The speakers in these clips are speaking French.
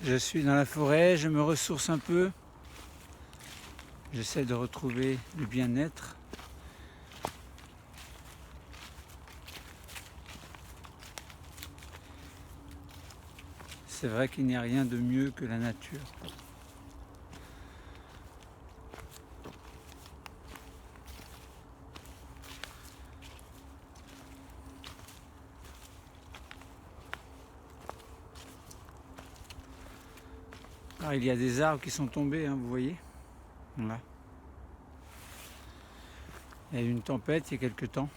Je suis dans la forêt, je me ressource un peu. J'essaie de retrouver le bien-être. C'est vrai qu'il n'y a rien de mieux que la nature. Alors, il y a des arbres qui sont tombés, hein, vous voyez. Voilà. Il y a eu une tempête il y a quelques temps.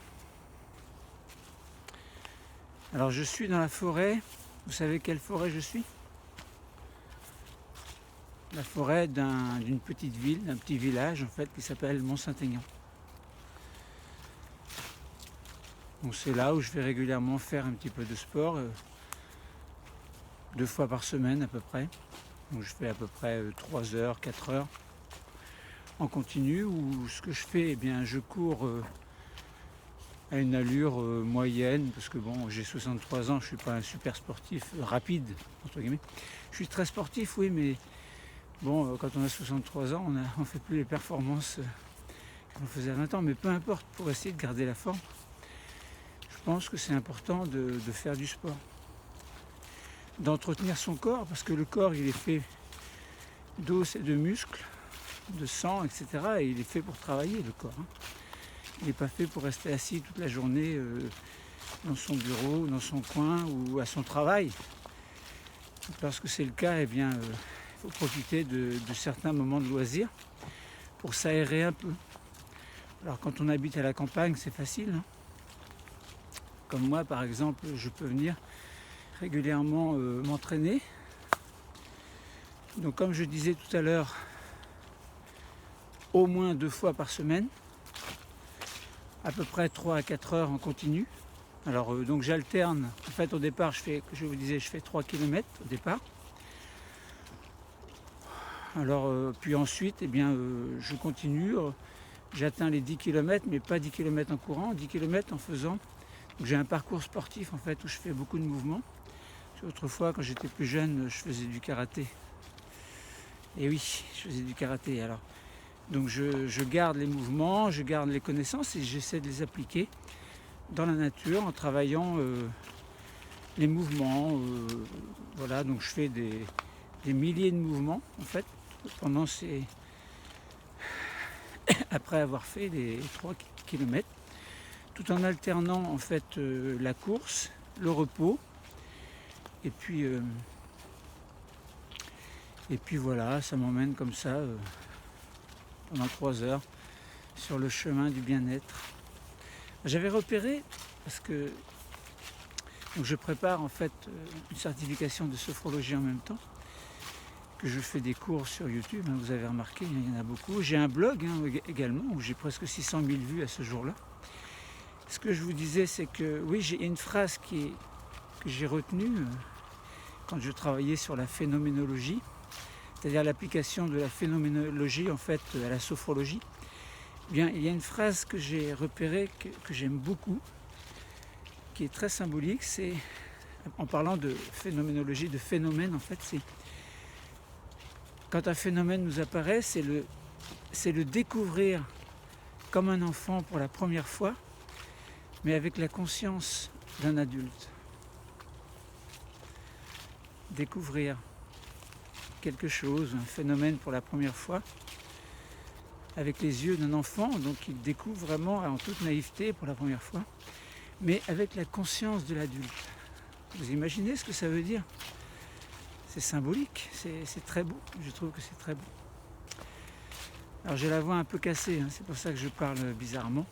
Alors je suis dans la forêt. Vous savez quelle forêt je suis? La forêt d'une petite ville, d'un petit village en fait qui s'appelle Mont-Saint-Aignan. Donc c'est là où je vais régulièrement faire un petit peu de sport, 2 fois par semaine à peu près. Donc je fais à peu près 3 heures, 4 heures en continu, où ce que je fais, eh bien je cours à une allure moyenne, parce que bon, j'ai 63 ans, je ne suis pas un super sportif rapide, entre guillemets. Je suis très sportif, oui, mais bon, quand on a 63 ans, on ne fait plus les performances qu'on faisait à 20 ans, mais peu importe, pour essayer de garder la forme, je pense que c'est important de faire du sport, d'entretenir son corps, parce que le corps, il est fait d'os et de muscles, de sang, etc. Et il est fait pour travailler, le corps. Il n'est pas fait pour rester assis toute la journée dans son bureau, dans son coin ou à son travail. Lorsque c'est le cas, eh bien, il faut profiter de certains moments de loisirs pour s'aérer un peu. Alors quand on habite à la campagne, c'est facile, hein. Comme moi, par exemple, je peux venir régulièrement m'entraîner. Donc comme je disais tout à l'heure, au moins 2 fois par semaine, à peu près 3 à 4 heures en continu. Alors donc j'alterne, en fait au départ je fais 3 km au départ. Alors puis ensuite eh bien, je continue, j'atteins les 10 km, mais pas 10 km en courant, 10 km en faisant. Donc j'ai un parcours sportif en fait où je fais beaucoup de mouvements. Autrefois quand j'étais plus jeune je faisais du karaté. Et oui, je faisais du karaté alors. Donc je garde les mouvements, je garde les connaissances et j'essaie de les appliquer dans la nature en travaillant les mouvements. Voilà, donc je fais des milliers de mouvements en fait pendant après avoir fait les 3 km, tout en alternant en fait la course, le repos et puis voilà, ça m'emmène comme ça pendant 3 heures sur le chemin du bien-être. J'avais repéré, parce que donc je prépare en fait une certification de sophrologie en même temps, que je fais des cours sur YouTube, hein, vous avez remarqué, il y en a beaucoup. J'ai un blog également, où j'ai presque 600 000 vues à ce jour-là. Ce que je vous disais, c'est que oui, j'ai une phrase que j'ai retenue quand je travaillais sur la phénoménologie, c'est-à-dire l'application de la phénoménologie en fait à la sophrologie. Eh bien, il y a une phrase que j'ai repérée, que j'aime beaucoup, qui est très symbolique. C'est, en parlant de phénoménologie, de phénomène, en fait, c'est quand un phénomène nous apparaît, c'est le découvrir comme un enfant pour la première fois, mais avec la conscience d'un adulte. Découvrir quelque chose, un phénomène pour la première fois, avec les yeux d'un enfant, donc il découvre vraiment en toute naïveté pour la première fois, mais avec la conscience de l'adulte. Vous imaginez ce que ça veut dire? C'est symbolique, c'est très beau, je trouve que c'est très beau. Alors j'ai la voix un peu cassée, hein, c'est pour ça que je parle bizarrement.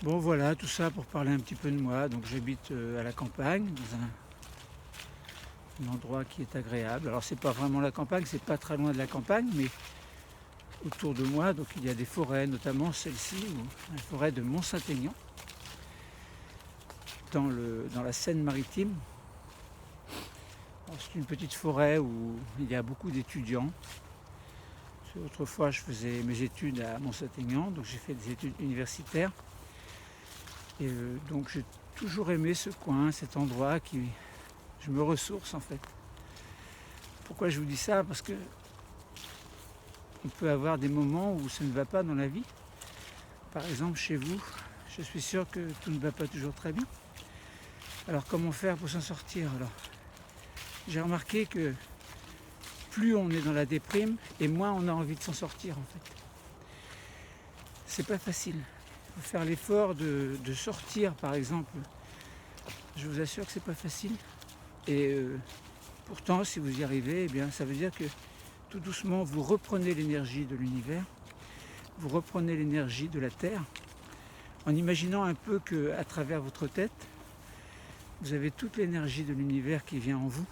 Bon voilà, tout ça pour parler un petit peu de moi. Donc j'habite à la campagne, dans un endroit qui est agréable. Alors c'est pas vraiment la campagne, c'est pas très loin de la campagne, mais autour de moi, donc il y a des forêts, notamment celle-ci, la forêt de Mont-Saint-Aignan, dans la Seine-Maritime. C'est une petite forêt où il y a beaucoup d'étudiants. Autrefois, je faisais mes études à Mont-Saint-Aignan, donc j'ai fait des études universitaires. Et donc j'ai toujours aimé ce coin, cet endroit qui je me ressource en fait. Pourquoi je vous dis ça? Parce que on peut avoir des moments où ça ne va pas dans la vie. Par exemple, chez vous, je suis sûr que tout ne va pas toujours très bien. Alors comment faire pour s'en sortir? Alors, j'ai remarqué que plus on est dans la déprime et moins on a envie de s'en sortir en fait. C'est pas facile. Il faut faire l'effort de sortir par exemple. Je vous assure que c'est pas facile. Et pourtant, si vous y arrivez, eh bien, ça veut dire que tout doucement, vous reprenez l'énergie de l'univers, vous reprenez l'énergie de la Terre, en imaginant un peu qu'à travers votre tête, vous avez toute l'énergie de l'univers qui vient en vous,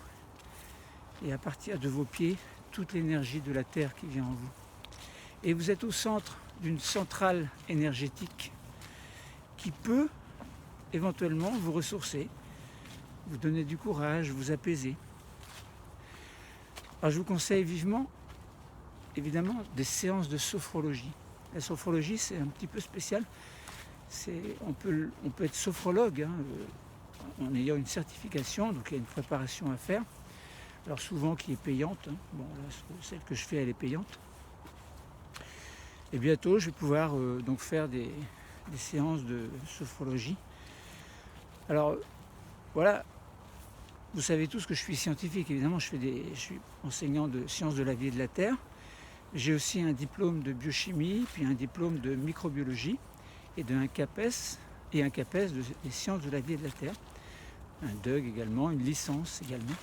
et à partir de vos pieds, toute l'énergie de la Terre qui vient en vous. Et vous êtes au centre d'une centrale énergétique qui peut éventuellement vous ressourcer, vous donner du courage, vous apaiser. Alors je vous conseille vivement, évidemment, des séances de sophrologie. La sophrologie, c'est un petit peu spécial. On peut être sophrologue en ayant une certification, donc il y a une préparation à faire. Alors souvent qui est payante. Bon, là, celle que je fais, elle est payante. Et bientôt, je vais pouvoir donc faire des séances de sophrologie. Alors voilà. Vous savez tous que je suis scientifique, évidemment, je suis enseignant de sciences de la vie et de la Terre. J'ai aussi un diplôme de biochimie, puis un diplôme de microbiologie et un CAPES des sciences de la vie et de la Terre. Un DUG également, une licence également.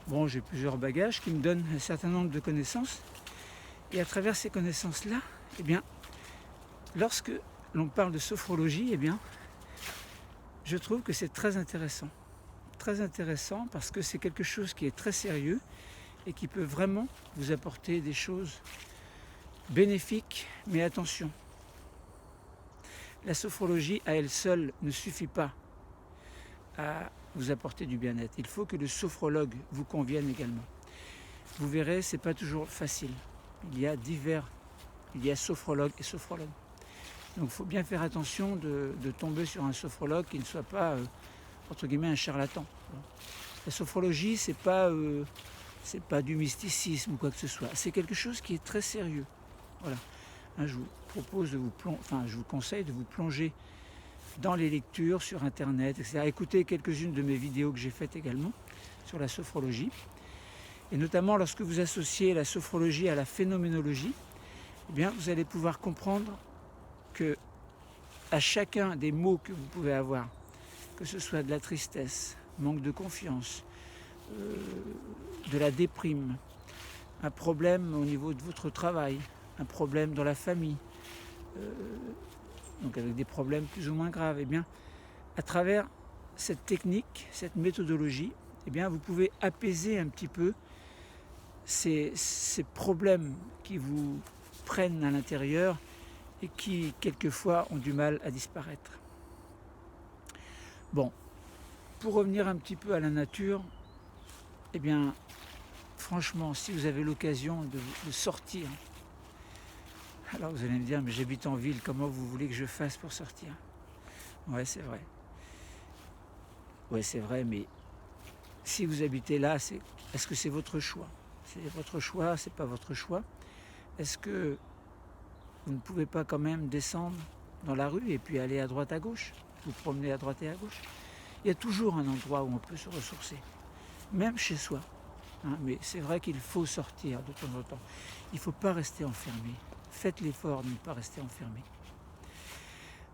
Bon, j'ai plusieurs bagages qui me donnent un certain nombre de connaissances. Et à travers ces connaissances-là, eh bien, lorsque l'on parle de sophrologie, eh bien, je trouve que c'est très intéressant. Très intéressant parce que c'est quelque chose qui est très sérieux et qui peut vraiment vous apporter des choses bénéfiques, mais attention, la sophrologie à elle seule ne suffit pas à vous apporter du bien-être. Il faut que le sophrologue vous convienne également. Vous verrez, c'est pas toujours facile. Il y a sophrologue et sophrologue. Donc il faut bien faire attention de tomber sur un sophrologue qui ne soit pas entre guillemets un charlatan. La sophrologie, c'est pas du mysticisme ou quoi que ce soit. C'est quelque chose qui est très sérieux. Voilà. Je vous propose je vous conseille de vous plonger dans les lectures sur internet, etc. Écoutez quelques-unes de mes vidéos que j'ai faites également sur la sophrologie. Et notamment lorsque vous associez la sophrologie à la phénoménologie, eh bien vous allez pouvoir comprendre que à chacun des mots que vous pouvez avoir, que ce soit de la tristesse, manque de confiance, de la déprime, un problème au niveau de votre travail, un problème dans la famille, donc avec des problèmes plus ou moins graves, eh bien, à travers cette technique, cette méthodologie, eh bien, vous pouvez apaiser un petit peu ces problèmes qui vous prennent à l'intérieur et qui, quelquefois, ont du mal à disparaître. Bon, pour revenir un petit peu à la nature, eh bien, franchement, si vous avez l'occasion de sortir, alors vous allez me dire, mais j'habite en ville, comment vous voulez que je fasse pour sortir? Ouais, c'est vrai. Ouais, c'est vrai, mais si vous habitez là, est-ce que c'est votre choix? C'est votre choix, c'est pas votre choix? Est-ce que vous ne pouvez pas quand même descendre dans la rue et puis aller à droite à gauche, vous promener à droite et à gauche? Il y a toujours un endroit où on peut se ressourcer, même chez soi. Mais c'est vrai qu'il faut sortir de temps en temps. Il ne faut pas rester enfermé. Faites l'effort de ne pas rester enfermé.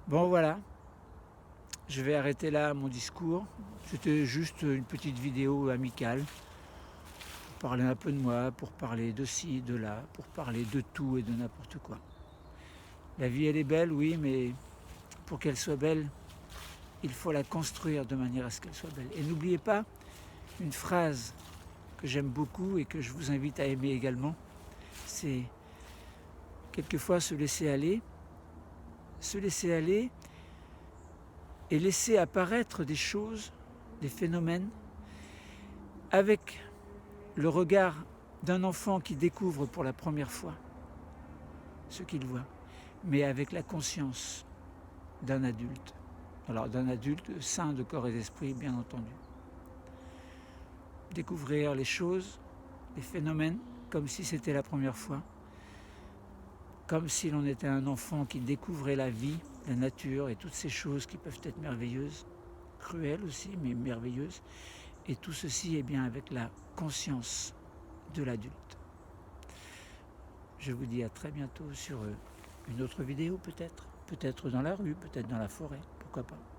Bon voilà, je vais arrêter là mon discours. C'était juste une petite vidéo amicale pour parler un peu de moi, pour parler de ci, de là, pour parler de tout et de n'importe quoi. La vie elle est belle, oui, mais pour qu'elle soit belle, il faut la construire de manière à ce qu'elle soit belle. Et n'oubliez pas une phrase que j'aime beaucoup et que je vous invite à aimer également, c'est quelquefois se laisser aller et laisser apparaître des choses, des phénomènes, avec le regard d'un enfant qui découvre pour la première fois ce qu'il voit, mais avec la conscience d'un adulte. Alors d'un adulte sain de corps et d'esprit, bien entendu. découvrir les choses, les phénomènes, comme si c'était la première fois, comme si l'on était un enfant qui découvrait la vie, la nature et toutes ces choses qui peuvent être merveilleuses, cruelles aussi, mais merveilleuses. Et tout ceci est bien avec la conscience de l'adulte. Je vous dis à très bientôt sur une autre vidéo peut-être dans la rue, peut-être dans la forêt, pourquoi pas.